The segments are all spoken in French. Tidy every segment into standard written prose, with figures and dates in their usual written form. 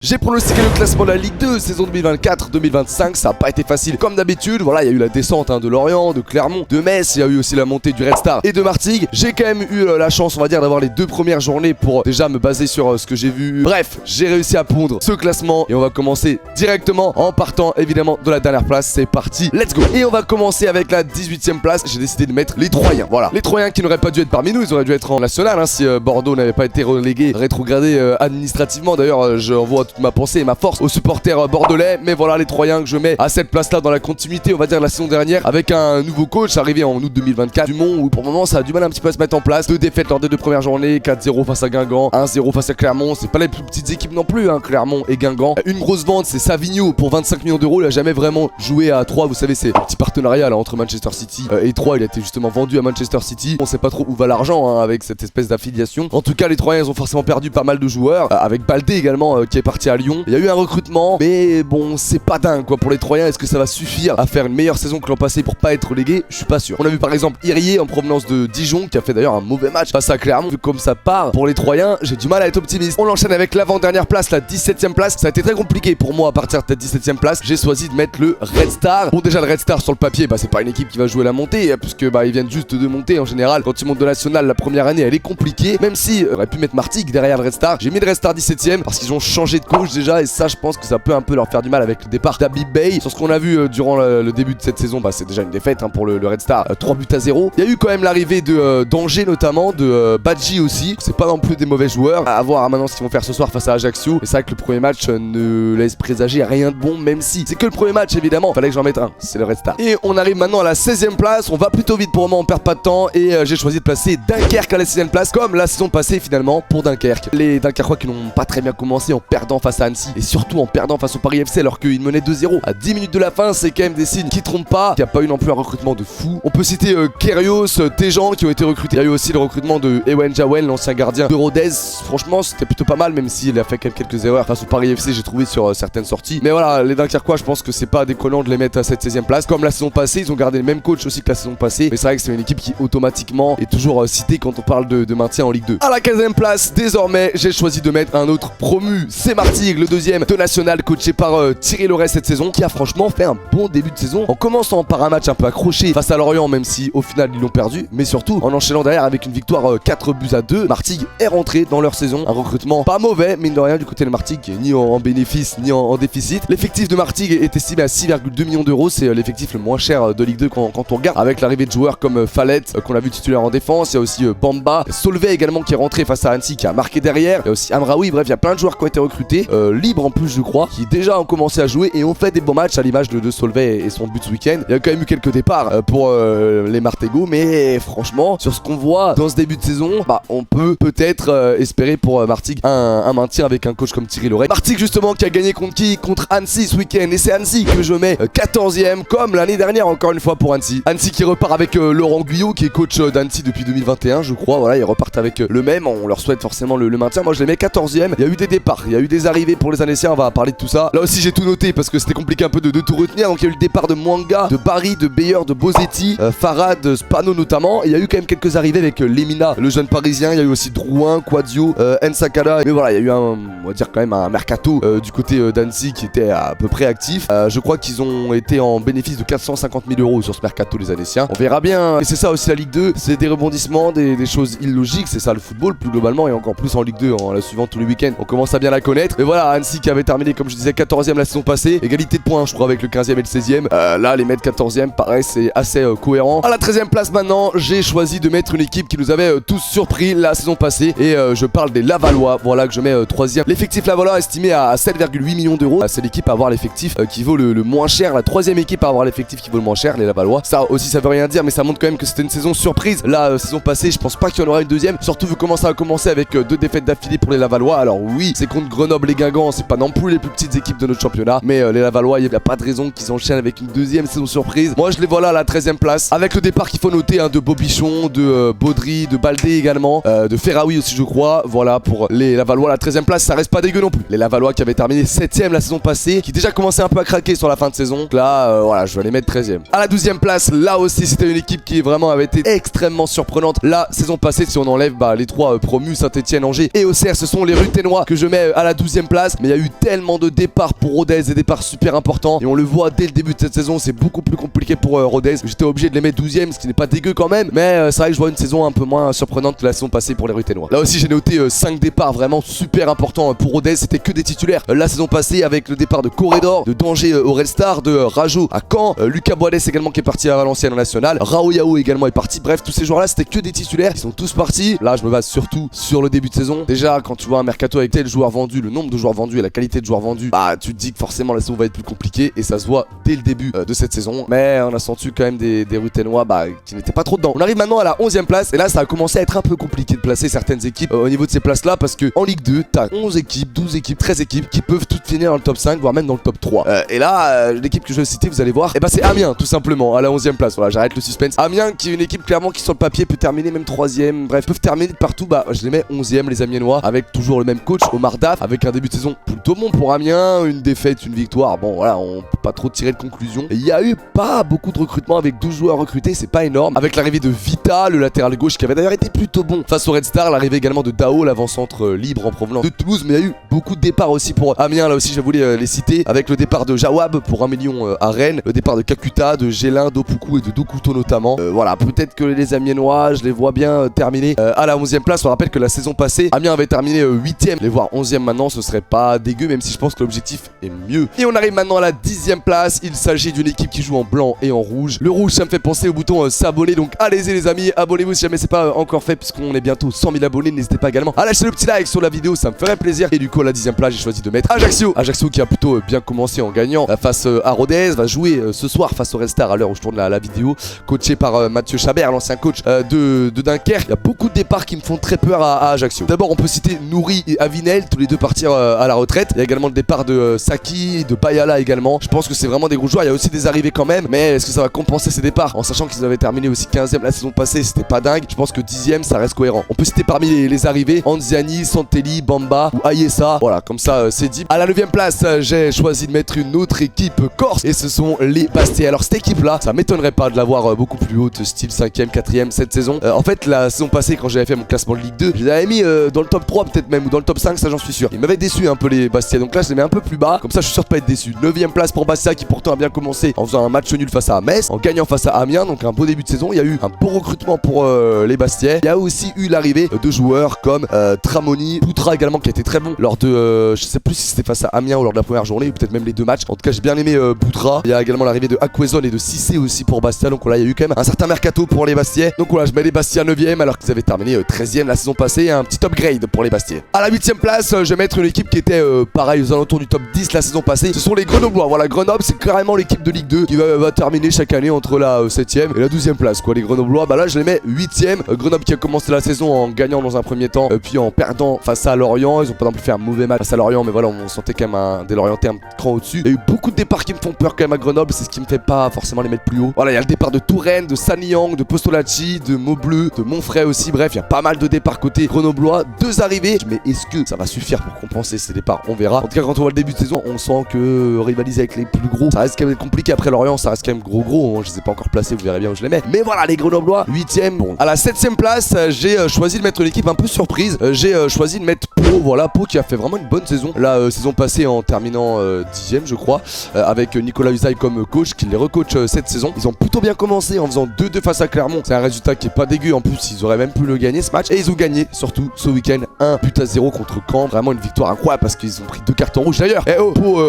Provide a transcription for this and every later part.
J'ai pronostiqué le classement de la Ligue 2 saison 2024-2025, ça n'a pas été facile comme d'habitude. Voilà, il y a eu la descente de Lorient, de Clermont, de Metz, il y a eu aussi la montée du Red Star et de Martigues. J'ai quand même eu la chance, on va dire, d'avoir les deux premières journées pour déjà me baser sur ce que j'ai vu. Bref, j'ai réussi à pondre ce classement et on va commencer directement en partant évidemment de la dernière place. C'est parti, let's go. Et on va commencer avec la 18e place. J'ai décidé de mettre les Troyens. Voilà, les Troyens qui n'auraient pas dû être parmi nous, ils auraient dû être en national si Bordeaux n'avait pas été relégué, rétrogradé administrativement. D'ailleurs, je envoie toute ma pensée et ma force aux supporters bordelais. Mais voilà, les Troyens que je mets à cette place là dans la continuité, on va dire, de la saison dernière, avec un nouveau coach arrivé en août 2024, Dumont, où pour le moment ça a du mal un petit peu à se mettre en place. 2 défaites lors des 2 premières journées, 4-0 face à Guingamp, 1-0 face à Clermont. C'est pas les plus petites équipes non plus, Clermont et Guingamp. Une grosse vente, c'est Savigno pour 25 millions d'euros. Il a jamais vraiment joué à 3, vous savez, c'est un petit partenariat là, entre Manchester City et 3. Il a été justement vendu à Manchester City. On sait pas trop où va l'argent avec cette espèce d'affiliation. En tout cas, les Troyens ils ont forcément perdu pas mal de joueurs, avec Baldé également qui est parti à Lyon. Il y a eu un recrutement, mais bon, c'est pas dingue quoi pour les Troyens. Est-ce que ça va suffire à faire une meilleure saison que l'an passé pour pas être relégué? Je suis pas sûr. On a vu par exemple Irié en provenance de Dijon qui a fait d'ailleurs un mauvais match face à Clermont. Vu comme ça part pour les Troyens, j'ai du mal à être optimiste. On l'enchaîne avec l'avant-dernière place, la 17e place. Ça a été très compliqué pour moi à partir de cette 17e place. J'ai choisi de mettre le Red Star. Bon, déjà le Red Star sur le papier, c'est pas une équipe qui va jouer la montée, puisque ils viennent juste de monter. En général, quand ils montent de national, la première année elle est compliquée. Même si j'aurais pu mettre Martigues derrière le Red Star, j'ai mis le Red Star 17e parce qu'ils ont changé de coach déjà, et ça je pense que ça peut un peu leur faire du mal avec le départ d'Habib Beye. Sur ce qu'on a vu durant le début de cette saison, c'est déjà une défaite pour le Red Star, 3-0. Il y a eu quand même l'arrivée de d'Angers notamment, de Badji aussi. C'est pas non plus des mauvais joueurs. À voir maintenant ce qu'ils vont faire ce soir face à Ajaccio. Mais c'est vrai que le premier match ne laisse présager rien de bon, même si c'est que le premier match évidemment. Fallait que j'en mette un, c'est le Red Star. Et on arrive maintenant à la 16e place. On va plutôt vite pour le moment, on perd pas de temps. Et j'ai choisi de placer Dunkerque à la 6e place, comme la saison passée finalement pour Dunkerque. Les Dunkerquois qui n'ont pas très bien commencé en perdant face à Annecy, et surtout en perdant face au Paris FC alors qu'ils menaient 2-0 à 10 minutes de la fin. C'est quand même des signes qui trompent pas. Il n'y a pas eu non plus un recrutement de fou. On peut citer Kerios, Tejan qui ont été recrutés. Il y a eu aussi le recrutement de Ewen Jawen, l'ancien gardien de Rodez. Franchement, c'était plutôt pas mal, même s'il a fait quand même quelques erreurs face au Paris FC, j'ai trouvé sur certaines sorties. Mais voilà, les Dunkerquois, je pense que c'est pas déconnant de les mettre à cette 16e place. Comme la saison passée, ils ont gardé le même coach aussi que la saison passée. Mais c'est vrai que c'est une équipe qui automatiquement est toujours citée quand on parle de maintien en Ligue 2. À la 15e place, désormais, j'ai choisi de mettre un autre promu. C'est Martigues, le deuxième de national, coaché par Thierry Loret cette saison, qui a franchement fait un bon début de saison, en commençant par un match un peu accroché face à Lorient, même si au final ils l'ont perdu, mais surtout en enchaînant derrière avec une victoire 4-2. Martigues est rentré dans leur saison, un recrutement pas mauvais, mine de rien, du côté de Martigues, qui est ni en bénéfice ni en déficit. L'effectif de Martigues est estimé à 6,2 millions d'euros, c'est l'effectif le moins cher de Ligue 2 quand on regarde, avec l'arrivée de joueurs comme Fallette, qu'on a vu titulaire en défense. Il y a aussi Bamba, Solvay également qui est rentré face à Annecy, qui a marqué derrière. Il y a aussi Amraoui, bref, il y a plein de joueurs qui ont été recrutés, libres en plus je crois, qui déjà ont commencé à jouer et ont fait des bons matchs, à l'image de Solvay et son but ce week-end. Il y a quand même eu quelques départs pour les Martégots, mais franchement, sur ce qu'on voit dans ce début de saison, on peut peut-être espérer pour Martigues un maintien avec un coach comme Thierry Loret. Martigues justement qui a gagné contre qui? Contre Annecy ce week-end, et c'est Annecy que je mets 14e, comme l'année dernière encore une fois pour Annecy. Annecy qui repart avec Laurent Guyot, qui est coach d'Annecy depuis 2021 je crois. Voilà, ils repartent avec le même, on leur souhaite forcément le maintien. Moi je les mets 14e. Il y a eu des départs, il y a eu des arrivées pour les Annéciens, on va parler de tout ça. Là aussi j'ai tout noté parce que c'était compliqué un peu de tout retenir. Donc il y a eu le départ de Mwanga, de Barry, de Beyer, de Bozetti, Farad, Spano notamment. Et il y a eu quand même quelques arrivées avec Lemina, le jeune parisien. Il y a eu aussi Drouin, Quadio, Nsakala. Mais voilà, il y a eu on va dire quand même un mercato du côté d'Annecy qui était à peu près actif. Je crois qu'ils ont été en bénéfice de 450 000 euros sur ce mercato, les Annéciens. On verra bien. Et c'est ça aussi la Ligue 2, c'est des rebondissements, des choses illogiques. C'est ça le football plus globalement, et encore plus en Ligue 2 en la suivant tous les week-ends. On commence à bien la connaître. Mais voilà, Annecy qui avait terminé comme je disais 14e la saison passée, égalité de points je crois avec le 15e et le 16e. Là les mettre 14e pareil, c'est assez cohérent. À la 13e place maintenant, j'ai choisi de mettre une équipe qui nous avait tous surpris la saison passée, et je parle des Lavallois. Voilà que je mets 3e. L'effectif Lavallois estimé à 7,8 millions d'euros. C'est l'équipe à avoir l'effectif qui vaut le moins cher, la 3e équipe à avoir l'effectif qui vaut le moins cher, les Lavallois. Ça aussi ça veut rien dire, mais ça montre quand même que c'était une saison surprise. La saison passée, je pense pas qu'il y en aura une deuxième, surtout vu comment ça a commencé avec 2 défaites d'affilée pour les Lavallois. Alors oui, c'est contre Grenoble et Guingamp, c'est pas non plus les plus petites équipes de notre championnat, mais les Lavallois, il n'y a pas de raison qu'ils enchaînent avec une deuxième saison surprise. Moi je les vois là à la 13e place, avec le départ qu'il faut noter de Bobichon, de Baudry, de Baldé également, de Ferraoui aussi je crois. Voilà pour les Lavallois, la 13e place, ça reste pas dégueu non plus. Les Lavallois qui avaient terminé 7e la saison passée, qui déjà commençaient un peu à craquer sur la fin de saison. Donc là voilà, je vais les mettre 13e. À la 12e place, là aussi c'était une équipe qui vraiment avait été extrêmement surprenante la saison passée. Si on enlève les 3 promus, Saint-Etienne, Angers et Auxerre, ce sont les Ruténois que je mets à la 12e 12e place. Mais il y a eu tellement de départs pour Rodez, des départs super importants. Et on le voit dès le début de cette saison, c'est beaucoup plus compliqué pour Rodez. J'étais obligé de les mettre 12e, ce qui n'est pas dégueu quand même. Mais c'est vrai que je vois une saison un peu moins surprenante que la saison passée pour les Ruténois. Là aussi, j'ai noté 5 départs vraiment super importants pour Rodez. C'était que des titulaires. La saison passée, avec le départ de Corredor, de Danger au Red Star, de Rajo à Caen, Lucas Boades également qui est parti à Valenciennes en national, Rao Yao également est parti. Bref, tous ces joueurs-là, c'était que des titulaires. Ils sont tous partis. Là, je me base surtout sur le début de saison. Déjà, quand tu vois un mercato avec tel joueur vendu, le nombre de joueurs vendus et la qualité de joueurs vendus, bah tu te dis que forcément la saison va être plus compliquée et ça se voit dès le début de cette saison. Mais on a senti quand même des Ruténois qui n'étaient pas trop dedans. On arrive maintenant à la 11e place et là, ça a commencé à être un peu compliqué de placer certaines équipes au niveau de ces places-là parce que en Ligue 2, t'as 11 équipes, 12 équipes, 13 équipes qui peuvent toutes finir dans le top 5, voire même dans le top 3. Et là, l'équipe que je vais citer, vous allez voir, et bah c'est Amiens tout simplement à la 11e place. Voilà, j'arrête le suspense. Amiens qui est une équipe clairement qui sur le papier peut terminer même 3e, bref, peuvent terminer de partout. Bah je les mets 11e les Amiénois avec toujours le même coach Omar Daf, avec un début de saison plutôt bon pour Amiens, une défaite, une victoire. Bon voilà, on peut pas trop tirer de conclusion. Il y a eu pas beaucoup de recrutement avec 12 joueurs recrutés, c'est pas énorme. Avec l'arrivée de Vita, le latéral gauche qui avait d'ailleurs été plutôt bon face au Red Star, l'arrivée également de Dao, l'avant-centre libre en provenance de Toulouse, mais il y a eu beaucoup de départs aussi pour Amiens. Là aussi, je voulais les citer avec le départ de Jawab pour 1 million à Rennes, le départ de Kakuta, de Gélin, d'Opuku et de Dokuto notamment. Voilà, peut-être que les Amiénois, je les vois bien terminer à la 11e place. On rappelle que la saison passée, Amiens avait terminé 8e. Les voir 11e maintenant, ce serait pas dégueu, même si je pense que l'objectif est mieux. Et on arrive maintenant à la 10e place. Il s'agit d'une équipe qui joue en blanc et en rouge. Le rouge, ça me fait penser au bouton s'abonner, donc allez-y les amis, abonnez-vous si jamais c'est pas encore fait, puisqu'on est bientôt 100 000 abonnés. N'hésitez pas également à lâcher le petit like sur la vidéo, ça me ferait plaisir. Et du coup, à la 10e place, j'ai choisi de mettre Ajaccio. Ajaccio qui a plutôt bien commencé en gagnant face à Rodez, va jouer ce soir face au Red Star à l'heure où je tourne la vidéo, coaché par Mathieu Chabert, l'ancien coach de Dunkerque. Il y a beaucoup de départs qui me font très peur à Ajaccio. D'abord, on peut citer Nouri et Avinel, tous les deux partir à la retraite. Il y a également le départ de Saki, de Bayala également. Je pense que c'est vraiment des gros joueurs. Il y a aussi des arrivées quand même, mais est-ce que ça va compenser ces départs en sachant qu'ils avaient terminé aussi 15e la saison passée? C'était pas dingue. Je pense que 10e, ça reste cohérent. On peut citer parmi les arrivées Anziani, Santelli, Bamba ou Ayesa. Voilà, comme ça c'est dit. À la 9e place, j'ai choisi de mettre une autre équipe corse et ce sont les Bastia. Alors cette équipe là, ça m'étonnerait pas de l'avoir beaucoup plus haute, style 5e, 4e cette saison. En fait, la saison passée, quand j'avais fait mon classement de Ligue 2, je les avais mis dans le top 3 peut-être même, ou dans le top 5, ça j'en suis sûr. Ils m'avaient déçu un peu les Bastia, donc là je les mets un peu plus bas, comme ça je suis sûr de pas être déçu. 9e place pour Bastia qui pourtant a bien commencé en faisant un match nul face à Metz, en gagnant face à Amiens, donc un beau début de saison. Il y a eu un beau recrutement pour les Bastia. Il y a aussi eu l'arrivée de joueurs comme Tramoni, Poutra également qui a été très bon lors de, je sais plus si c'était face à Amiens ou lors de la première journée, ou peut-être même les deux matchs. En tout cas, j'ai bien aimé Poutra. Il y a également l'arrivée de Aquezon et de Cissé aussi pour Bastia, donc là il y a eu quand même un certain mercato pour les Bastia. Donc voilà, je mets les Bastia 9e alors qu'ils avaient terminé 13e la saison passée, un petit upgrade pour les Bastia. À la 8e place, je vais mettre une équipe qui était pareil aux alentours du top 10 la saison passée. Ce sont les Grenoblois. Voilà, Grenoble, c'est carrément l'équipe de Ligue 2 qui va terminer chaque année entre la 7e et la 12e place quoi. Les Grenoblois, bah là je les mets 8e. Grenoble qui a commencé la saison en gagnant dans un premier temps, puis en perdant face à Lorient. Ils ont pas non plus fait un mauvais match face à Lorient, mais voilà, on sentait quand même des Lorientais un cran au-dessus. Il y a eu beaucoup de départs qui me font peur quand même à Grenoble, c'est ce qui me fait pas forcément les mettre plus haut. Voilà, il y a le départ de Touraine, de Sanyang, de Postolacci, de Maubleu, de Montfray aussi. Bref, il y a pas mal de départs côté grenoblois, 2 arrivées. Mais est-ce que ça va suffire pour compenser ces départs? On verra. En tout cas, quand on voit le début de saison, on sent que rivaliser avec les plus gros, ça reste quand même compliqué. Après Lorient, ça reste quand même gros. Je les ai pas encore placés, vous verrez bien où je les mets. Mais voilà, les Grenoblois, 8e. Bon, à la 7e place, j'ai choisi de mettre une équipe un peu surprise. J'ai choisi de mettre Pau. Voilà, Pau qui a fait vraiment une bonne saison. La saison passée en terminant 10e, je crois, avec Nicolas Usaï comme coach, qui les recoach cette saison. Ils ont plutôt bien commencé en faisant 2-2 face à Clermont. C'est un résultat qui est pas dégueu. En plus, ils auraient même pu le gagner ce match. Et ils ont gagné, surtout ce week-end, 1-0 contre Caen. Vraiment une victoire incroyable parce qu'ils ont pris 2 cartons rouges. D'ailleurs, Pau,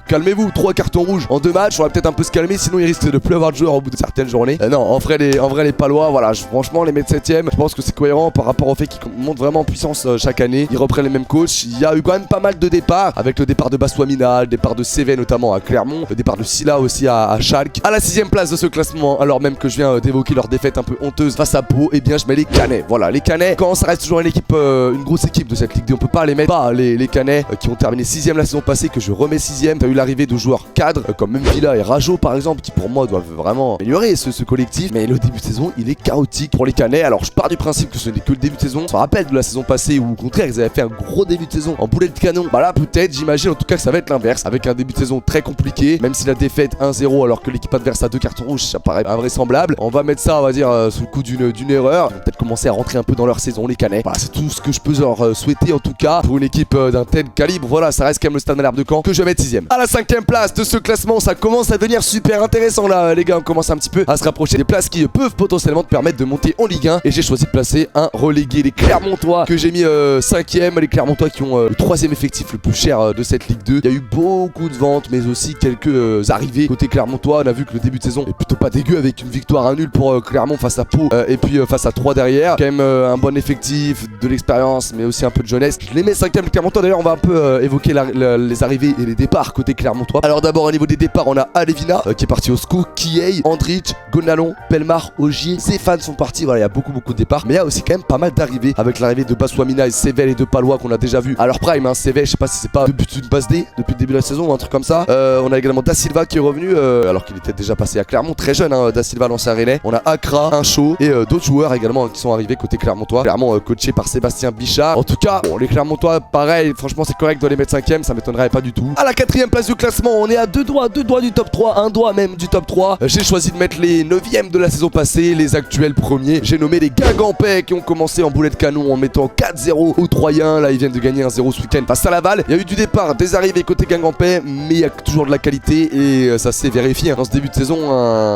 calmez-vous, 3 cartons rouges en 2 matchs. On va peut-être un peu se calmer, sinon il risque de plus avoir de joueurs au bout de certaines journées. Non, en vrai, les Palois, voilà, franchement, les mettre 7e, je pense que c'est cohérent par rapport au fait qu'ils montent vraiment en puissance chaque année. Ils reprennent les mêmes coachs. Il y a eu quand même pas mal de départs, avec le départ de Bassouamina, le départ de Cévé notamment à Clermont, le départ de Silla aussi à Schalke. À la 6e place de ce classement, alors même que je viens d'évoquer leur défaite un peu honteuse face à Pau, et bien je mets les Canets. Voilà, les Canets, quand ça reste toujours une équipe, une grosse équipe de cette Ligue 2, on peut pas les mettre. Pas les Canets qui ont terminé 6e la saison passée, que je remets 6e. T'as eu l'arrivée de joueurs cadres comme même Villa et Rajo par exemple, qui pour moi doivent vraiment améliorer ce collectif. Mais le début de saison, il est chaotique pour les Canets. Alors je pars du principe que ce n'est que le début de saison. On se rappelle de la saison passée où au contraire ils avaient fait un gros début de saison en boulet de canon. Bah là peut-être, j'imagine en tout cas que ça va être l'inverse, avec un début de saison très compliqué. Même si la défaite 1-0 alors que l'équipe adverse a 2 cartons rouges, ça paraît invraisemblable. On va mettre ça, on va dire, sous le coup d'une erreur. Ils vont peut-être commencer à rentrer un peu dans leur saison, les Canets. Voilà, c'est tout ce que je peux leur souhaiter en tout cas pour une équipe d'un tel calibre. Voilà, ça reste quand même le Stade Malherbe de Caen que je vais mettre 6ème. À la 5ème place de ce classement, ça commence à devenir super intéressant là, les gars. On commence un petit peu à se rapprocher des places qui peuvent potentiellement te permettre de monter en Ligue 1. Et j'ai choisi de placer un relégué, les Clermontois, que j'ai mis 5ème. Les Clermontois qui ont le 3ème effectif le plus cher de cette Ligue 2. Il y a eu beaucoup de ventes, mais aussi quelques arrivées côté Clermontois. On a vu que le début de saison est plutôt pas dégueu avec une victoire à nul pour Clermont face à Pau et puis face à 3 derrière. Quand même un bon effectif, de l'expérience, mais aussi un peu de jeunesse. Je les mets 5ème les Clermontois. D'ailleurs, on va un peu évoquer les arrivées et les départs côté Clermontois. Alors d'abord au niveau des départs, on a Alevina qui est parti au SCO, Kiei, Andrich, Gonalon, Pelmar, Ogier, Zéphane sont partis. Voilà, il y a beaucoup de départs, mais il y a aussi quand même pas mal d'arrivées avec l'arrivée de Baswamina et Sevel et de Palois qu'on a déjà vu à leur prime. Sevel, je sais pas si c'est pas depuis une passe D depuis le début de la saison ou un truc comme ça. On a également Da Silva qui est revenu alors qu'il était déjà passé à Clermont, très jeune Da Silva, l'ancien Rennais. On a Accra, un show et d'autres joueurs également qui sont arrivés côté Clermontois, clairement coaché par Sébastien Bichard. En tout cas, bon, les Clermontois, pareil, franchement c'est correct de les mettre 5ème, ça m'étonnerait pas du tout. À la 4ème place du classement, on est à deux doigts du top 3, un doigt même du top 3. J'ai choisi de mettre les 9ème de la saison passée, les actuels premiers. J'ai nommé les Guingampais qui ont commencé en boulet de canon en mettant 4-0 au Troyen. Là, ils viennent de gagner 1-0 ce week-end face à Laval. Il y a eu du départ, des arrivées côté Guingampais, mais il y a toujours de la qualité et ça s'est vérifié. Dans ce début de saison,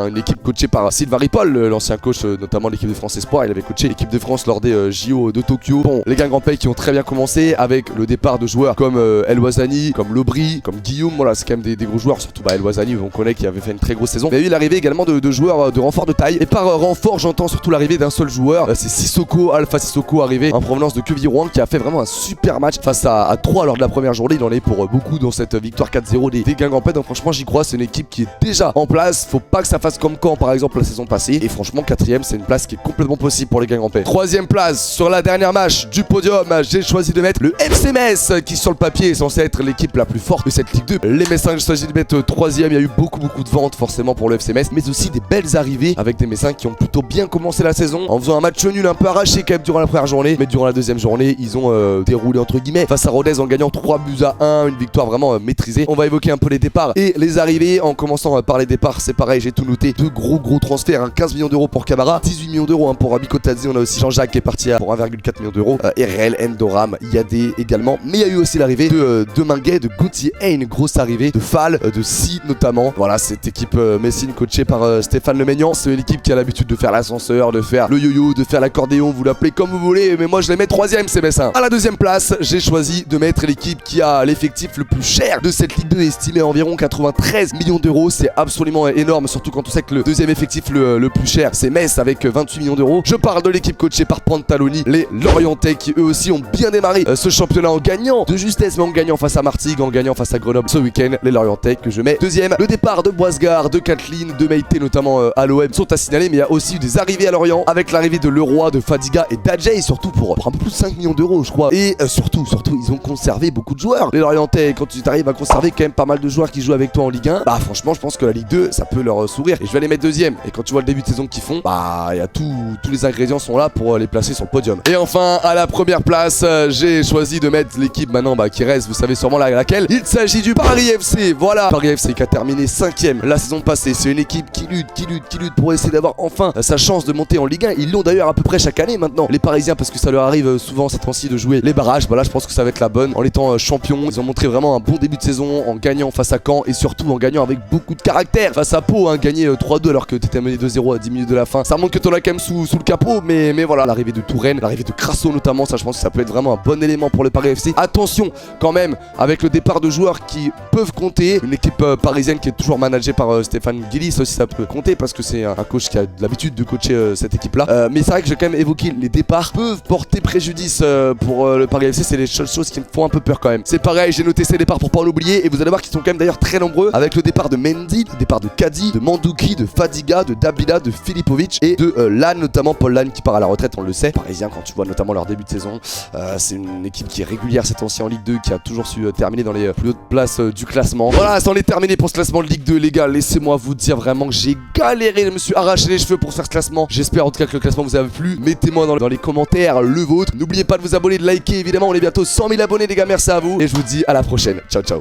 une équipe coachée par Sylvain Ripoll, l'ancien coach notamment de l'équipe de France Espoir. Il avait coaché l'équipe de France lors des JO de Tokyo. Bon, les Guingampais qui ont très bien commencé avec le départ de joueurs comme El Ouazzani, comme Lobry, comme Guillaume. Voilà, c'est quand même des gros joueurs, surtout El Ouazzani, on connaît qui avait fait une très grosse saison. Mais il y a eu l'arrivée également de joueurs de renfort de taille. Et par renfort, j'entends surtout l'arrivée d'un seul joueur. C'est Sissoko, Alpha Sissoko, arrivé en provenance de Quevilly-Rouen, qui a fait vraiment un super match face à 3 lors de la première journée. Il en est pour beaucoup dans cette victoire 4-0 des Guingampais. Donc franchement, j'y crois. C'est une équipe qui est déjà en place. Faut pas que ça fasse comme Caen par exemple la saison passée. Et franchement, 4ème, c'est une place qui est complètement possible pour les Guingampais. 3ème place sur la dernière match du podium. J'ai choisi de mettre le FC Metz, qui sur le papier est censé être l'équipe la plus forte de cette Ligue 2. Les Messins, j'ai choisi de mettre 3ème. Il y a eu beaucoup de ventes forcément pour le FC Metz, mais aussi des belles arrivées avec des Messins qui ont plutôt bien commencé la saison en faisant un match nul un peu arraché quand même durant la première journée, mais durant la deuxième journée ils ont déroulé entre guillemets face à Rodez en gagnant 3-1, une victoire vraiment maîtrisée. On va évoquer un peu les départs et les arrivées en commençant par les départs. C'est pareil, j'ai tout noté, deux gros transferts, 15 millions d'euros pour Camara, 18 millions d'euros pour Rabi Kotadze. On a aussi Jean-Jacques qui est parti pour 1,4 million d'euros, RL, Endoram, Yadé également, mais il y a eu aussi l'arrivée de Minguet, de Gauthier, une grosse arrivée de Fall, de Si notamment. Voilà, cette équipe Messine coachée par Stéphane Lemaignan, c'est une équipe qui a l'habitude de faire l'ascenseur, de faire le yo-yo, de faire l'accordéon, vous l'appelez comme vous voulez, mais moi je les mets 3ème, ces Messins. À la 2ème place, j'ai choisi de mettre l'équipe qui a l'effectif le plus cher de cette Ligue 2, estimé à environ 93 millions d'euros. C'est absolument énorme, surtout quand on sait que le deuxième effectif le plus cher, c'est Metz avec 28 millions d'euros. Je parle de l'équipe coachée par Pantaloni, les Lorientais, qui eux aussi ont bien démarré ce championnat en gagnant de justesse, mais en gagnant face à Martigues, en gagnant face à Grenoble ce week-end. Les Lorientais que je mets 2ème. Le départ de Boisgard, de Kathleen, de Meïté notamment à l'OM sont à signaler, mais il y a aussi eu des arrivées à Lorient avec l'arrivée de Leroy, de Fadiga et d'Adjei, surtout pour un peu plus de 5 millions d'euros je crois. Et surtout ils ont conservé beaucoup de joueurs. Les Lorientais, quand tu arrives à conserver quand même pas mal de joueurs qui jouent avec toi en Ligue 1, bah franchement je pense que la Ligue 2 ça peut leur sourire et je vais les mettre 2ème. Et quand tu vois le début de saison qu'ils font, bah il y a tous les ingrédients sont là pour les placer sur le podium. Et enfin à la première place, j'ai choisi de mettre l'équipe maintenant qui reste, vous savez sûrement laquelle. Il s'agit du Paris FC. Voilà, Paris FC qui a terminé 5ème la saison passée. C'est une équipe qui lutte pour essayer d'avoir enfin sa chance de monter en Ligue 1. Ils l'ont d'ailleurs à peu près chaque année maintenant, les Parisiens, parce que ça leur arrive souvent cette fois-ci de jouer les barrages. Voilà, je pense que ça va être la bonne en étant champion. Ils ont montré vraiment un bon début de saison en gagnant face à Caen et surtout en gagnant avec beaucoup de caractère face à Pau, gagner 3-2 alors que t'étais mené 2-0 à 10 minutes de la fin. Ça montre que t'en as quand même sous le capot, mais voilà, l'arrivée de Touraine, l'arrivée de Crasso notamment, ça je pense que ça peut être vraiment un bon élément pour le Paris FC. Attention quand même avec le départ de joueurs qui peuvent compter. Une équipe parisienne qui est toujours managée par Stéphane Guilly, ça aussi ça peut compter parce que c'est un coach qui a l'habitude de coacher cette équipe là. Mais c'est vrai que j'ai quand même évoqué les départs peuvent porter préjudice pour le Paris FC. C'est les seules choses qui me font un peu peur quand même. C'est pareil, j'ai noté ces départs pour pas en oublier et vous allez voir qu'ils sont quand même d'ailleurs très nombreux, avec le départ de Mendy, le départ de Kadi, de Mandouki, de Fadiga, de Dabila, de Filipovic et de Lannes, notamment Paul Lannes qui part à la retraite, on le sait. Parisien, quand tu vois notamment leur début de saison, c'est une équipe qui est régulière cette ancienne en Ligue 2, qui a toujours su terminer dans les plus hautes places du classement. Voilà, c'en est terminé pour ce classement de Ligue 2 les gars. Laissez-moi vous dire vraiment que j'ai galéré, je me suis arraché les cheveux pour faire ce classement. J'espère en tout cas que le classement vous a plu. Mettez-moi dans les commentaires le vôtre. N'oubliez pas de vous abonner, de liker évidemment. On est bientôt 100 000 abonnés les gars, merci à vous et je vous dis à la prochaine. Ciao ciao.